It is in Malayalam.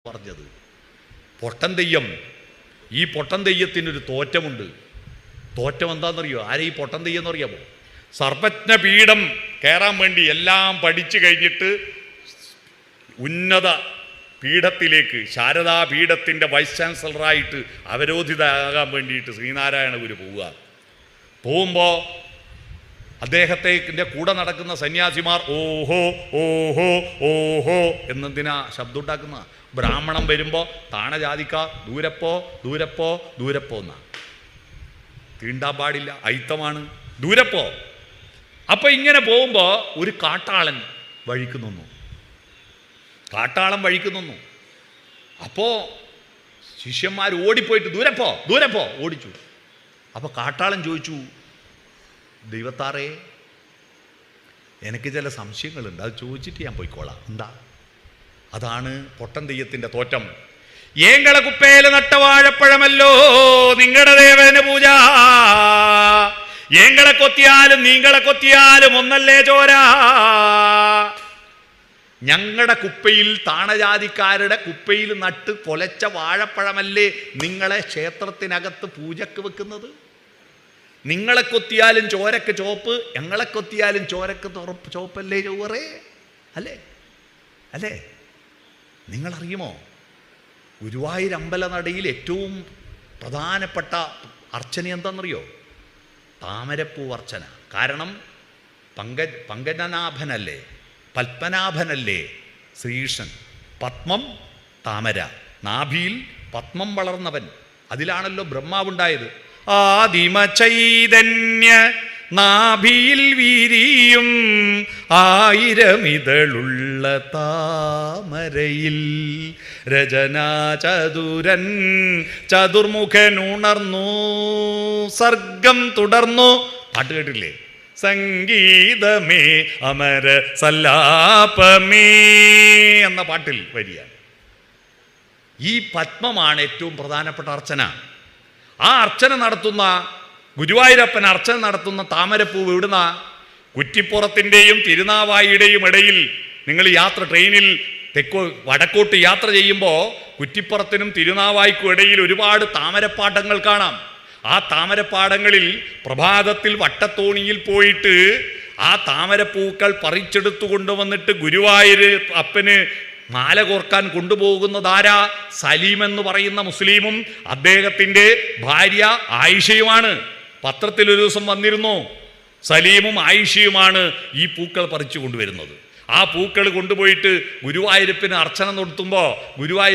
പറഞ്ഞത്. പൊട്ടൻ തെയ്യം, ഈ പൊട്ടൻ തെയ്യത്തിനൊരു തോറ്റമുണ്ട്. തോറ്റം എന്താണെന്നറിയോ? ആരെ ഈ പൊട്ടൻ തെയ്യം എന്നറിയാമോ? സർവജ്ഞ പീഠം കയറാൻ വേണ്ടി എല്ലാം പഠിച്ചു കഴിഞ്ഞിട്ട് ഉന്നത പീഠത്തിലേക്ക്, ശാരദാ പീഠത്തിൻ്റെ വൈസ് ചാൻസലറായിട്ട് അവരോധിതയാകാൻ വേണ്ടിയിട്ട് ശ്രീനാരായണ ഗുരു പോകുമ്പോൾ അദ്ദേഹത്തിൻ്റെ കൂടെ നടക്കുന്ന സന്യാസിമാർ ഓഹോ ഓഹോ ഓഹോ എന്നെന്തിനാ ശബ്ദം ഉണ്ടാക്കുന്ന? ബ്രാഹ്മണം വരുമ്പോൾ താണജാതിക്ക ദൂരപ്പോ ദൂരപ്പോ ദൂരപ്പോ എന്നാ, തീണ്ടാൻ പാടില്ല, അയിത്തമാണ്, ദൂരപ്പോ. അപ്പം ഇങ്ങനെ പോകുമ്പോൾ ഒരു കാട്ടാളൻ വഴിക്ക് നിന്നു. കാട്ടാളൻ വഴിക്ക് നിന്നു. അപ്പോൾ ശിഷ്യന്മാർ ഓടിപ്പോയിട്ട് ദൂരപ്പോ ദൂരപ്പോ ഓടിച്ചു. അപ്പോൾ കാട്ടാളൻ ചോദിച്ചു, ദൈവത്താറേ, എനിക്ക് ചില സംശയങ്ങളുണ്ട്, അത് ചോദിച്ചിട്ട് ഞാൻ പോയിക്കോളാം. എന്താ? അതാണ് പൊട്ടൻ തെയ്യത്തിൻ്റെ തോറ്റം. ഏങ്കള കുപ്പേല് നട്ട വാഴപ്പഴമല്ലോ നിങ്ങളുടെ ദേവന് പൂജ, ഏങ്കളെ കൊത്തിയാലും നീങ്കളെ കൊത്തിയാലും ഒന്നല്ലേ ചോര. ഞങ്ങളുടെ കുപ്പയിൽ, താണജാതിക്കാരുടെ കുപ്പയിൽ നട്ട് കൊലച്ച വാഴപ്പഴമല്ലേ നിങ്ങളെ ക്ഷേത്രത്തിനകത്ത് പൂജക്ക് വെക്കുന്നത്? നിങ്ങളെ കൊത്തിയാലും ചോരക്ക് ചോപ്പ്, ഞങ്ങളെ കൊത്തിയാലും ചോരക്ക് ചോപ്പല്ലേ ചോറേ? അല്ലേ അല്ലേ? നിങ്ങളറിയുമോ, ഗുരുവായൂർ അമ്പലനടയിൽ ഏറ്റവും പ്രധാനപ്പെട്ട അർച്ചന എന്താണെന്നറിയോ? താമരപ്പൂ അർച്ചന. കാരണം പങ്കജനാഭനല്ലേ, പത്മനാഭനല്ലേ ശ്രീകൃഷ്ണൻ. പത്മം താമര, നാഭിയിൽ പത്മം വളർന്നവൻ. അതിലാണല്ലോ ബ്രഹ്മാവുണ്ടായത്. ആദിമ ചൈതന്യ നാഭിയിൽ വീരിയും ആയിരമിതളുള്ള താമരയിൽ രചനാചതുരൻ ചതുർമുഖനുണർന്നു സർഗം തുടർന്നു. പാട്ട് കേട്ടില്ലേ? സംഗീതമേ അമര സല്ലാപമേ എന്ന പാട്ടിൽ വരികയാണ്. ഈ പത്മമാണ് ഏറ്റവും പ്രധാനപ്പെട്ട അർച്ചന. ആ അർച്ചന നടത്തുന്ന ഗുരുവായൂരപ്പൻ അർച്ചന നടത്തുന്ന താമരപ്പൂവ് എവിടുന്ന? കുറ്റിപ്പുറത്തിൻ്റെയും തിരുനാവായിയുടെയും ഇടയിൽ നിങ്ങൾ ട്രെയിനിൽ വടക്കോട്ട് യാത്ര ചെയ്യുമ്പോൾ കുറ്റിപ്പുറത്തിനും തിരുനാവായിക്കും ഇടയിൽ ഒരുപാട് താമരപ്പാടങ്ങൾ കാണാം. ആ താമരപ്പാടങ്ങളിൽ പ്രഭാതത്തിൽ വട്ടത്തോണിയിൽ പോയിട്ട് ആ താമരപ്പൂക്കൾ പറിച്ചെടുത്തു കൊണ്ടുവന്നിട്ട് ഗുരുവായൂർ അപ്പന് മാല കോർക്കാൻ കൊണ്ടുപോകുന്നതാരാ? സലീം എന്ന് പറയുന്ന മുസ്ലിമും അദ്ദേഹത്തിൻ്റെ ഭാര്യ ആയിഷയുമാണ്. പത്രത്തിൽ ഒരു ദിവസം വന്നിരുന്നു, സലീമും ആയിഷയുമാണ് ഈ പൂക്കൾ പറിച്ചു കൊണ്ടുവരുന്നത്. ആ പൂക്കൾ കൊണ്ടുപോയിട്ട് ഗുരുവായൂരപ്പന് അർച്ചന നടത്തുമ്പോൾ ഗുരുവായൂർ